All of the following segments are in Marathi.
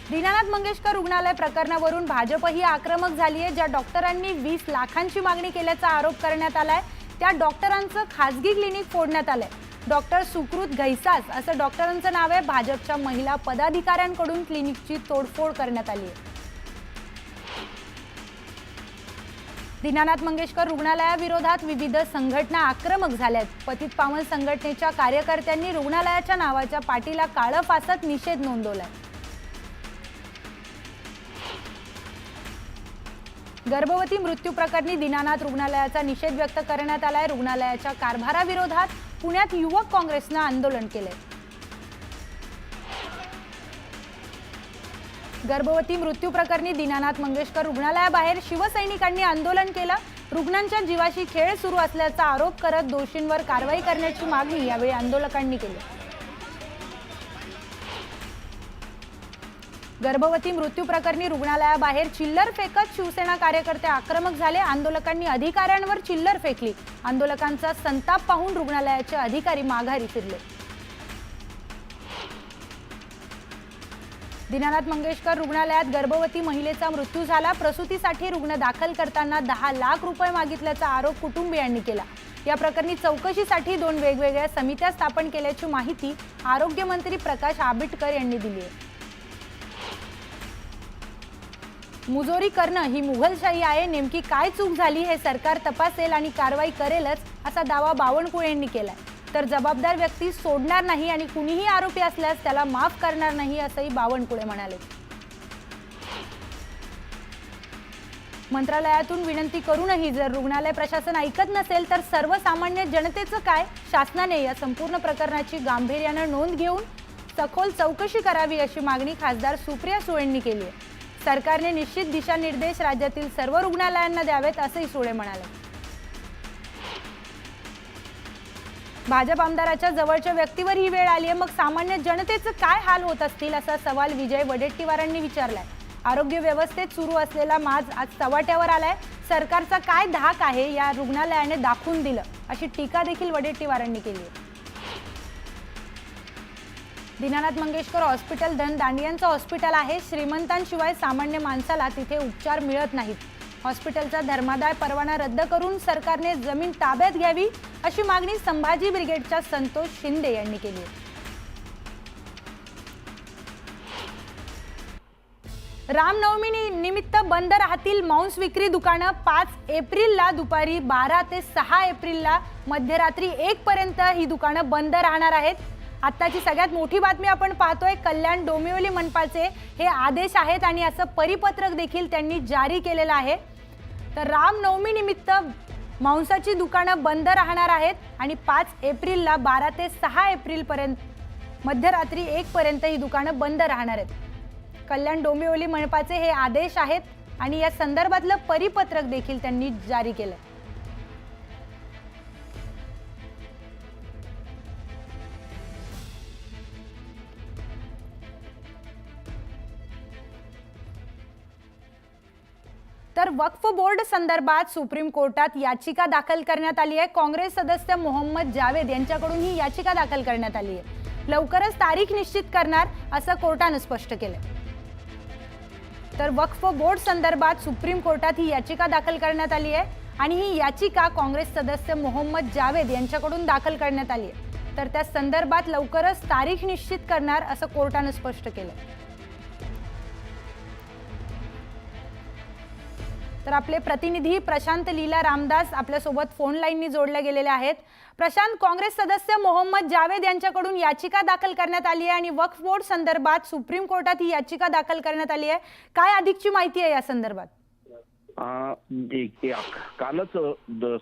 दीनानाथ मंगेशकर रुग्णालय प्रकरणावरून भाजपही आक्रमक झाली आहे। ज्या डॉक्टरांनी 20 लाखांची मागणी केल्याचा आरोप करण्यात आलाय त्या डॉक्टरांचं खासगी क्लिनिक फोडण्यात आलंय। डॉक्टर सुकृत घैसास असं डॉक्टरांचं नाव आहे। भाजपच्या महिला पदाधिकाऱ्यांकडून क्लिनिकची तोडफोड करण्यात आली आहे। दीनानाथ मंगेशकर रुग्णालयाविरोधात विविध संघटना आक्रमक झाल्यात। पतित पावन संघटनेच्या कार्यकर्त्यांनी रुग्णालयाच्या नावाच्या पाटीला काळं फासत निषेध नोंदवलाय। गर्भवती मृत्यू प्रकरणी दीनानाथ रुग्णालयाचा निषेध व्यक्त करण्यात आलाय। रुग्णालयाच्या कारभाराविरोधात पुण्यात युवक काँग्रेसनं आंदोलन केलंय। गर्भवती मृत्यू प्रकरणी दीनानाथ मंगेशकर रुग्णालयाबाहेर शिवसैनिकांनी आंदोलन केलं। रुग्णांच्या जीवाशी खेळ सुरू असल्याचा आरोप करत दोषींवर कारवाई करण्याची मागणी यावेळी आंदोलकांनी केली। गर्भवती मृत्यू प्रकरणी रुग्णालयाबाहेर चिल्लर फेकत शिवसेना कार्यकर्ते आक्रमक झाले। आंदोलकांनी अधिकाऱ्यांवर चिल्लर फेकली। आंदोलकांचा संताप पाहून रुग्णालयाचे अधिकारी माघारी फिरले। दीनानाथ मंगेशकर रुग्णालयात गर्भवती महिलेचा मृत्यू झाला। प्रसूतीसाठी रुग्ण दाखल करताना 10 लाख रुपये मागितल्याचा आरोप कुटुंबियांनी केला। या प्रकरणी चौकशीसाठी 2 वेगवेगळ्या समित्या स्थापन केल्याची माहिती आरोग्यमंत्री प्रकाश आंबेडकर यांनी दिली आहे। मुजोरी करणं ही मुघलशाही आहे। नेमकी काय चूक झाली हे सरकार तपासेल आणि कारवाई करेलच असा दावा बावनकुळे यांनी केलाय। तर जबाबदार व्यक्ती सोडणार नाही आणि कुणीही आरोपी असल्यास त्याला माफ करणार नाही असंही बावनकुळे म्हणाले। मंत्रालयातून विनंती करूनही जर रुग्णालय प्रशासन ऐकत नसेल तर सर्वसामान्य जनतेचं काय? शासनाने या संपूर्ण प्रकरणाची गांभीर्याने नोंद घेऊन सखोल चौकशी करावी अशी मागणी खासदार सुप्रिया सुळेंनी केली आहे। सरकारने निश्चित दिशानिर्देश राज्यातील सर्व रुग्णालयांना द्यावेत असंही सुळे म्हणाले। भाजप आमदाराच्या जवळच्या व्यक्तीवर ही वेळ आली आहे, मग सामान्य जनतेचं काय हाल होत असतील असा सवाल विजय वडेट्टीवारांनी विचारलाय। आरोग्य व्यवस्थेत सुरू असलेला माज आज चव्हाट्यावर आलाय। सरकारचा काय धाक आहे या रुग्णालयाने दाखवून दिलं अशी टीका देखील वडेट्टीवारांनी केली आहे। दीनानाथ मंगेशकर हॉस्पिटल धनदांडियांचं हॉस्पिटल आहे। श्रीमंतांशिवाय सामान्य माणसाला तिथे उपचार मिळत नाहीत। हॉस्पिटलचा धर्मादाय परवाना रद्द करून सरकारने जमीन ताब्यात घ्यावी अशी मागणी संभाजी ब्रिगेडच्या संतोष शिंदे यांनी केली आहे। रामनवमी निमित्त बंद राहतील मांस विक्री दुकानं। 5 एप्रिलला दुपारी 12 ते 6 एप्रिलला मध्यरात्री 1 पर्यंत ही दुकानं बंद राहणार आहेत। आत्ताची सगळ्यात मोठी बातमी आपण पाहतोय, कल्याण डोंबिवली मनपाचे हे आदेश आहेत आणि असं परिपत्रक देखील त्यांनी जारी केलेलं आहे। तर रामनवमी निमित्त मांसाची दुकानं बंद राहणार आहेत आणि 5 एप्रिलला 12 ते 6 एप्रिल पर्यंत मध्यरात्री 1 पर्यंत ही दुकानं बंद राहणार आहेत। कल्याण डोंबिवली मनपाचे हे आदेश आहेत आणि या संदर्भातलं परिपत्रक देखील त्यांनी जारी केलंय। तर वक्फ बोर्ड संदर्भात सुप्रीम कोर्टात याचिका दाखल करण्यात आली आहे। काँग्रेस सदस्य मोहम्मद जावेद यांच्याकडून ही याचिका दाखल करण्यात आली आहे। लवकरच तारीख निश्चित करणार असं कोर्टाने स्पष्ट केलं। तर वक्फ बोर्ड संदर्भात सुप्रीम कोर्टात ही याचिका दाखल करण्यात आली आहे आणि ही याचिका काँग्रेस सदस्य मोहम्मद जावेद यांच्याकडून दाखल करण्यात आली आहे। तर त्या संदर्भात लवकरच तारीख निश्चित करणार असं कोर्टाने स्पष्ट केलं। तर आपले प्रतिनिधी प्रशांत लीला रामदास आपल्या सोबत फोन लाईननी जोडले गेलेले आहेत। प्रशांत, काँग्रेस सदस्य मोहम्मद जावेद यांच्याकडून याचिका दाखल करण्यात आली आहे आणि वक्फ बोर्ड संदर्भात सुप्रीम कोर्टात ही याचिका दाखल करण्यात आली आहे। काय अधिकची माहिती आहे या संदर्भात? कालच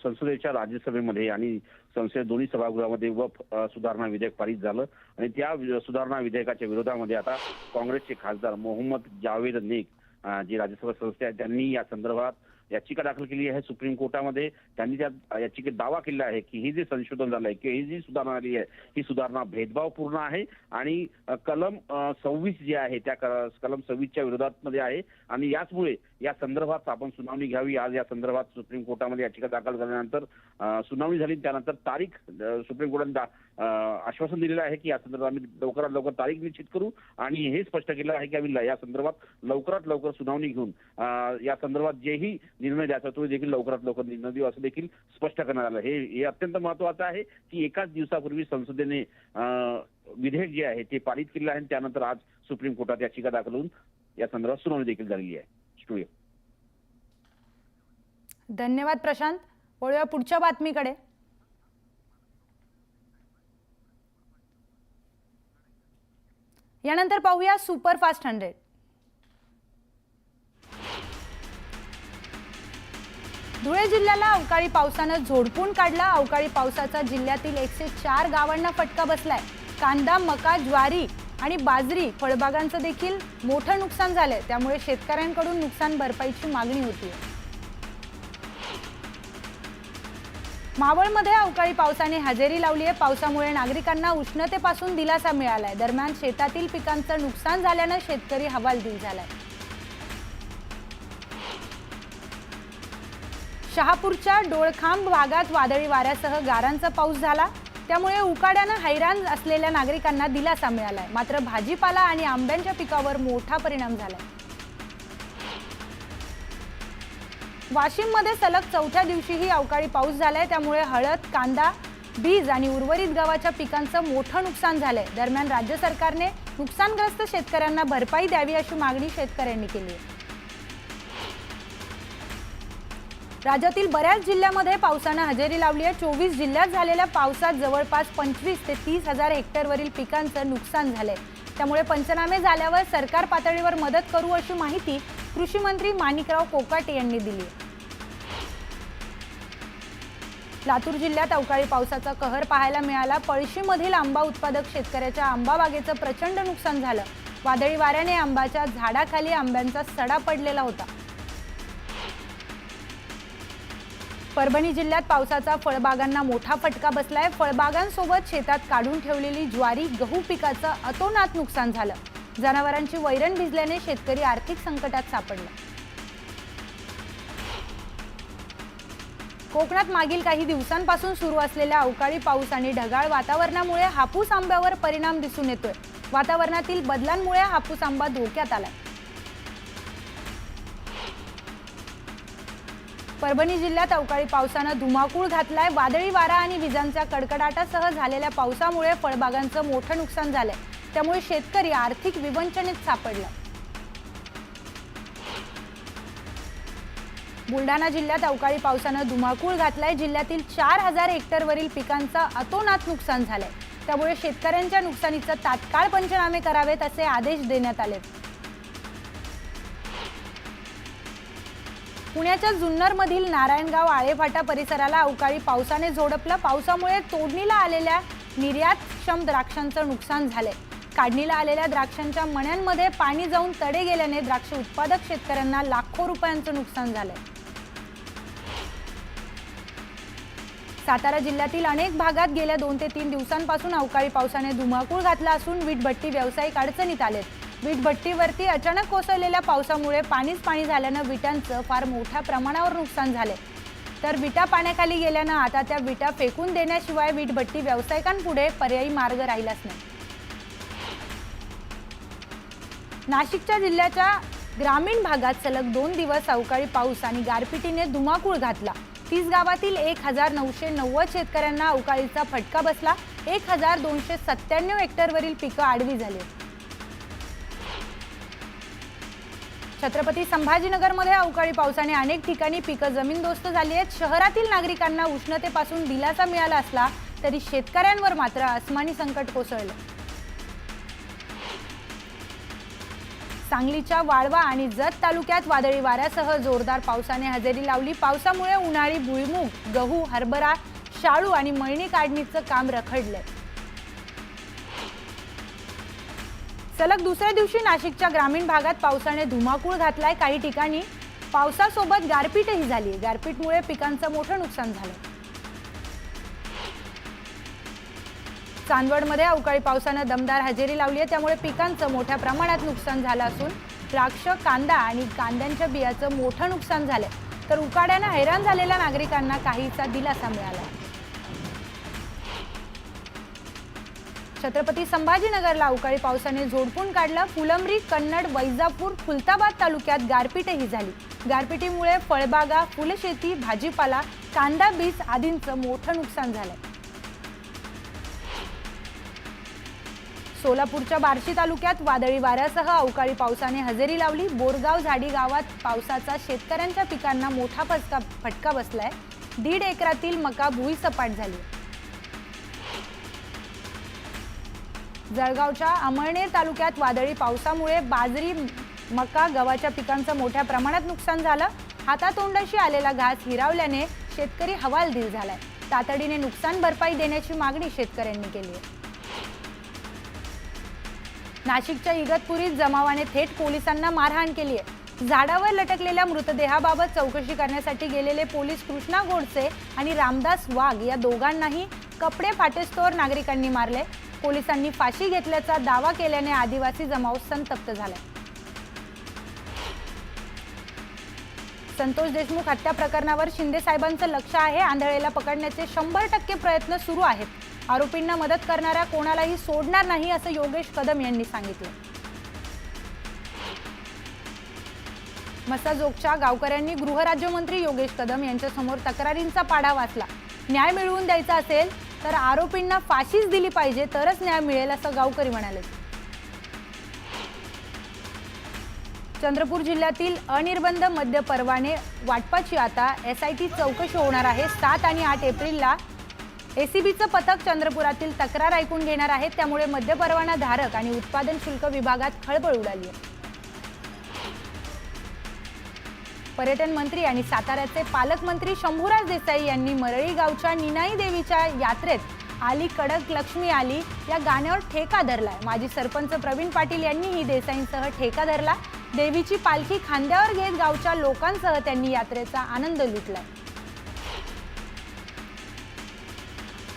संसदेच्या राज्यसभेमध्ये आणि संसदेच्या दोन्ही सभागृहामध्ये वक्फ सुधारणा विधेयक पारित झालं आणि त्या सुधारणा विधेयकाच्या विरोधामध्ये आता काँग्रेसचे खासदार मोहम्मद जावेद नेक जे राज्यसभा सदस्य आहेत त्यांनी या संदर्भात याचिका दाखल केली आहे सुप्रीम कोर्टामध्ये। त्यांनी त्या याचिकेत दावा केला आहे की ही जे संशोधन झालं आहे की ही जी सुधारणा आली आहे ही सुधारणा भेदभावपूर्ण आहे आणि कलम 26 जे आहे त्या कलम 26च्या विरोधात मध्ये आहे आणि याचमुळे या संदर्भात आपण सुनावणी घ्यावी। आज या संदर्भात सुप्रीम कोर्टामध्ये याचिका दाखल झाल्यानंतर सुनावणी झाली, त्यानंतर तारीख सुप्रीम कोर्टाने आश्वासन दिलेलं आहे की या संदर्भात आम्ही लवकरात लवकर तारीख निश्चित करू आणि हे स्पष्ट केलं आहे की आम्ही या संदर्भात लवकरात लवकर सुनावणी घेऊन या संदर्भात जेही निर्णय द्यायचा तो देखील लवकरात लवकर निर्णय देऊ असं देखील स्पष्ट करण्यात आलं। हे अत्यंत महत्त्वाचं आहे की एकाच दिवसापूर्वी संसदेने विधेयक जे आहे ते पारित केलेलं आहे, त्यानंतर आज सुप्रीम कोर्टात याचिका दाखल होऊन या संदर्भात सुनावणी देखील झालेली आहे। स्टुडिओ धन्यवाद प्रशांत। वळूया पुढच्या बातमीकडे। यानंतर पाहूया सुपरफास्ट 100। धुळे जिल्ह्याला अवकाळी पावसानं झोडपून काढला। अवकाळी पावसाचा जिल्ह्यातील 104 गावांना फटका बसलाय। कांदा, मका, ज्वारी आणि बाजरी फळबागांचं देखील मोठं नुकसान झालंय, त्यामुळे शेतकऱ्यांकडून नुकसान भरपाईची मागणी होतीये। मावळमध्ये अवकाळी पावसाने हजेरी लावली आहे। पावसामुळे नागरिकांना उष्णतेपासून दिलासा मिळालाय। दरम्यान शेतातील पिकांचं नुकसान झाल्यानं शेतकरी हवालदिल झालाय। शहापूरच्या डोळखांब भागात वादळी वाऱ्यासह गारांचा पाऊस झाला, त्यामुळे उकाड्यानं हैराण असलेल्या नागरिकांना दिलासा मिळालाय। मात्र भाजीपाला आणि आंब्यांच्या पिकावर मोठा परिणाम झालाय। वाशिममध्ये सलग चौथ्या दिवशीही अवकाळी पाऊस झालाय, त्यामुळे हळद, कांदा, बीज आणि उर्वरित गव्हाच्या पिकांचं मोठं नुकसान झालंय। दरम्यान राज्य सरकारने नुकसानग्रस्त शेतकऱ्यांना भरपाई द्यावी अशी मागणी शेतकऱ्यांनी केली आहे। राज्यातील बऱ्याच जिल्ह्यामध्ये पावसानं हजेरी लावली आहे। 24 जिल्ह्यात झालेल्या पावसात जवळपास 25 ते 30 हजार हेक्टरवरील पिकांचं नुकसान झालंय, त्यामुळे पंचनामे झाल्यावर सरकार पातळीवर मदत करू अशी माहिती कृषी मंत्री माणिकराव कोकाटे यांनी दिली। लातूर जिल्ह्यात अवकाळी पावसाचा कहर पाहायला मिळाला। पळशीमधील आंबा उत्पादक शेतकऱ्याच्या आंबा बागेचं प्रचंड नुकसान झालं। वादळी वाऱ्याने आंब्याच्या झाडाखाली आंब्यांचा सडा पडलेला होता। परभणी जिल्ह्यात पावसाचा फळबागांना मोठा फटका बसलाय। फळबागांसोबत शेतात काढून ठेवलेली ज्वारी, गहू पिकाचं अतोनात नुकसान झालं। जनावरांची वैरण भिजल्याने शेतकरी आर्थिक संकटात सापडला। कोकणात मागील काही दिवसांपासून सुरू असलेल्या अवकाळी पाऊस आणि ढगाळ वातावरणामुळे हापूस आंब्यावर परिणाम दिसून येतोय। वातावरणातील बदलांमुळे हापूस आंबा धोक्यात आलाय। परभणी जिल्ह्यात अवकाळी पावसानं धुमाकूळ घातलाय। वादळी वारा आणि विजांच्या कडकडाटासह झालेल्या पावसामुळे फळबागांचं मोठं नुकसान झालंय, त्यामुळे शेतकरी आर्थिक विवंचनेत सापडला। बुलढाणा जिल्ह्यात अवकाळी पावसानं धुमाकूळ घातलाय। जिल्ह्यातील 4000 हेक्टरवरील पिकांचं अतोनात नुकसान झालंय, त्यामुळे शेतकऱ्यांच्या नुकसानीचे तात्काळ पंचनामे करावेत असे आदेश देण्यात आलेत। पुण्याच्या जुन्नरमधील नारायणगाव आळेफाटा परिसराला अवकाळी पावसाने झोडपलं। पावसामुळे तोडणीला आलेल्या निर्यातक्षम द्राक्षांचं नुकसान झालंय। काढणीला आलेल्या द्राक्षांच्या मण्यांमध्ये पाणी जाऊन तडे गेल्याने द्राक्ष उत्पादक शेतकऱ्यांना लाखो रुपयांचं नुकसान झालंय। सातारा जिल्ह्यातील अनेक भागात गेल्या 2 ते 3 दिवसांपासून अवकाळी पावसाने धुमाकूळ घातला असून वीटभट्टी व्यावसायिक अडचणीत आलेत। वीटभट्टीवरती अचानक कोसळलेल्या पावसामुळे पाणीच पाणी झाल्यानं विटांचं फार मोठ्या प्रमाणावर नुकसान झाले। तर विटा पाण्याखाली गेल्यानं आता त्या विटा फेकून देण्याशिवाय वीटभट्टी व्यावसायिकांपुढे पर्यायी मार्ग राहिलाच नाही। नाशिकच्या जिल्ह्याच्या ग्रामीण भागात सलग 2 दिवस अवकाळी पाऊस आणि गारपिटीने धुमाकूळ घातला। 30 गावातील 1990 शेतकऱ्यांना अवकाळीचा फटका बसला। 1297 हेक्टरवरील पिकं आडवी झाली। छत्रपती संभाजीनगरमध्ये अवकाळी पावसाने अनेक ठिकाणी पिकं जमीनदोस्त झाली आहेत। शहरातील नागरिकांना उष्णतेपासून दिलासा मिळाला असला तरी शेतकऱ्यांवर मात्र अस्मानी संकट कोसळलं। सांगलीच्या वाळवा आणि जत तालुक्यात वादळी वाऱ्यासह जोरदार पावसाने हजेरी लावली। पावसामुळे उन्हाळी भुईमूग, गहू, हरभरा, शाळू आणि मळणी काढणीचं काम रखडलंय। सलग दुसऱ्या दिवशी नाशिकच्या ग्रामीण भागात पावसाने धुमाकूळ घातलाय। काही ठिकाणी पावसासोबत गारपीटही झाली। गारपीटमुळे पिकांचं मोठं नुकसान झालं। चांदवडमध्ये अवकाळी पावसानं दमदार हजेरी लावली आहे, त्यामुळे पिकांचं मोठ्या प्रमाणात नुकसान झालं असून द्राक्ष, कांदा आणि कांद्यांच्या बियाचं मोठं नुकसान झालंय, तर उकाड्यानं हैराण झालेल्या नागरिकांना काहीसा दिलासा मिळाला. छत्रपती संभाजीनगरला अवकाळी पावसाने झोडपून काढलं. फुलंब्री, कन्नड, वैजापूर, खुलताबाद तालुक्यात गारपीटही झाली. गारपिटीमुळे फळबागा, फुलशेती, भाजीपाला, कांदा बीज आदींचं मोठं नुकसान झालंय. सोलापूरच्या बार्शी तालुक्यात वादळी वाऱ्यासह अवकाळी पावसाने हजेरी लावली. बोरगाव झाडी गावात पावसाचा शेतकऱ्यांच्या पिकांना मोठा फटका बसलाय. 1.5 एकरातील मका भुईसपाट झाली. जळगावच्या अमळनेर तालुक्यात वादळी पावसामुळे बाजरी, मका, गव्हाच्या पिकांचं मोठ्या प्रमाणात नुकसान झालं. हातातोंडाशी आलेला घास हिरावल्याने शेतकरी हवालदिल झालाय. तातडीने नुकसान भरपाई देण्याची मागणी शेतकऱ्यांनी केली आहे. नाशिकच्या इगतपुरीत जमावाने थेट पोलिसांना मारहाण केली आहे. झाडावर लटकलेल्या मृतदेहाबाबत चौकशी करण्यासाठी गेलेले पोलीस कृष्णा गोडसे आणि रामदास वाघ या दोघांनाही कपडे फाटेस्तोवर नागरिकांनी मारले. पोलिसांनी फाशी घेतल्याचा दावा केल्याने आदिवासी जमाव संतप्त झालाय. संतोष देशमुख हत्या प्रकरणावर शिंदे साहेबांचं लक्ष आहे. आंधळेला पकडण्याचे 100% प्रयत्न सुरू आहेत. आरोपींना मदत करणाऱ्या कोणालाही सोडणार नाही असं योगेश कदम यांनी सांगितलं. मसाजोगच्या गावकऱ्यांनी गृहराज्यमंत्री योगेश कदम यांच्या समोर तक्रारींचा पाढा वाचला. न्याय मिळवून द्यायचा असेल तर आरोपींना फाशीच दिली पाहिजे, तरच न्याय मिळेल असं गावकरी म्हणाले. चंद्रपूर जिल्ह्यातील अनिर्बंध मद्य परवाने वाटपाची आता SIT चौकशी होणार आहे. 7 आणि 8 एप्रिलला ACBचं पथक चंद्रपुरातील तक्रार ऐकून घेणार आहे. त्यामुळे मद्य परवाना धारक आणि उत्पादन शुल्क विभागात खळबळ उडाली आहे. पर्यटन मंत्री आणि साताऱ्याचे पालकमंत्री शंभूराज देसाई यांनी मरळी गावच्या निनाई देवीच्या यात्रेत आली कडक लक्ष्मी आली या गाण्यावर ठेका धरलाय. माजी सरपंच प्रवीण पाटील यांनीही देसाईंसह ठेका धरला. देवीची पालखी खांद्यावर घेत गावच्या लोकांसह त्यांनी यात्रेचा आनंद लुटलाय.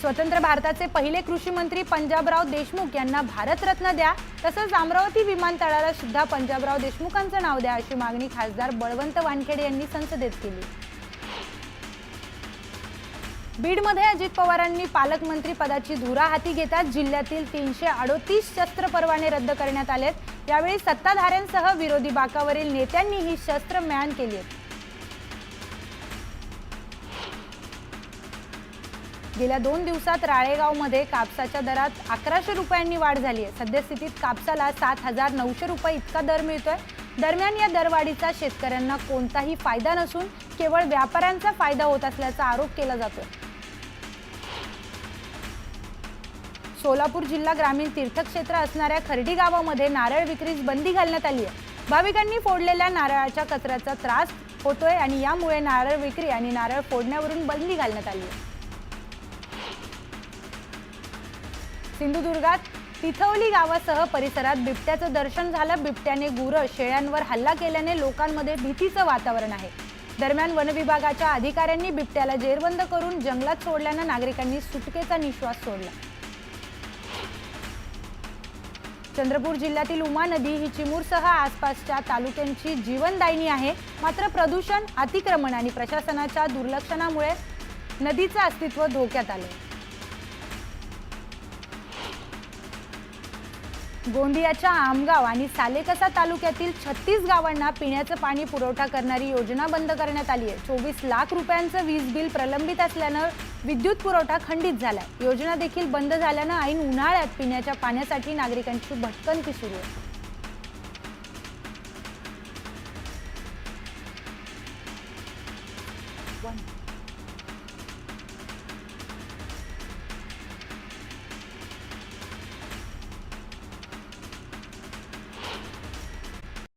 स्वतंत्र भारताचे पहिले कृषी मंत्री पंजाबराव देशमुख यांना भारतरत्न द्या, तसंच अमरावती विमानतळाला सुद्धा पंजाबराव देशमुखांचं नाव द्या अशी मागणी खासदार बळवंत वानखेडे यांनी संसदेत केली. बीडमध्ये अजित पवारांनी पालकमंत्री पदाची धुरा हाती घेताच जिल्ह्यातील 338 शस्त्र परवाने रद्द करण्यात आलेत. यावेळी सत्ताधाऱ्यांसह विरोधी बाकावरील नेत्यांनीही शस्त्र म्यान केली आहेत. गेल्या 2 दिवसात राळेगावमध्ये कापसाच्या दरात 1100 रुपयांनी वाढ झाली आहे. सद्यस्थितीत कापसाला 7900 रुपये इतका दर मिळतोय. दरम्यान या दरवाढीचा शेतकऱ्यांना कोणताही फायदा नसून केवळ व्यापाऱ्यांचा फायदा होत असल्याचा आरोप केला जातोय. सोलापूर जिल्हा ग्रामीण तीर्थक्षेत्र असणाऱ्या खर्डी गावामध्ये नारळ विक्रीस बंदी घालण्यात आली आहे. भाविकांनी फोडलेल्या नारळाच्या कचऱ्याचा त्रास होतोय आणि यामुळे नारळ विक्री आणि नारळ फोडण्यावरून बंदी घालण्यात आली आहे. सिंधुदुर्गात तिथवली गावासह परिसरात बिबट्याचं दर्शन झालं. बिबट्याने गुरं, शेळ्यांवर हल्ला केल्याने लोकांमध्ये भीतीचं वातावरण आहे. दरम्यान वनविभागाच्या अधिकाऱ्यांनी बिबट्याला जेरबंद करून जंगलात सोडल्यानं नागरिकांनी सुटकेचा निश्वास सोडला. चंद्रपूर जिल्ह्यातील उमा नदी ही चिमूरसह आसपासच्या तालुक्यांची जीवनदायिनी आहे. मात्र प्रदूषण, अतिक्रमण आणि प्रशासनाच्या दुर्लक्षणामुळे नदीचं अस्तित्व धोक्यात आले. गोंदियाच्या आमगाव आणि सालेकसा तालुक्यातील 36 गावांना पिण्याचं पाणी पुरवठा करणारी योजना बंद करण्यात आली आहे. 24 लाख रुपयांचं वीज बिल प्रलंबित असल्यानं विद्युत पुरवठा खंडित झालाय. योजना देखील बंद झाल्यानं ऐन उन्हाळ्यात पिण्याच्या पाण्यासाठी नागरिकांची भटकंती सुरू आहे.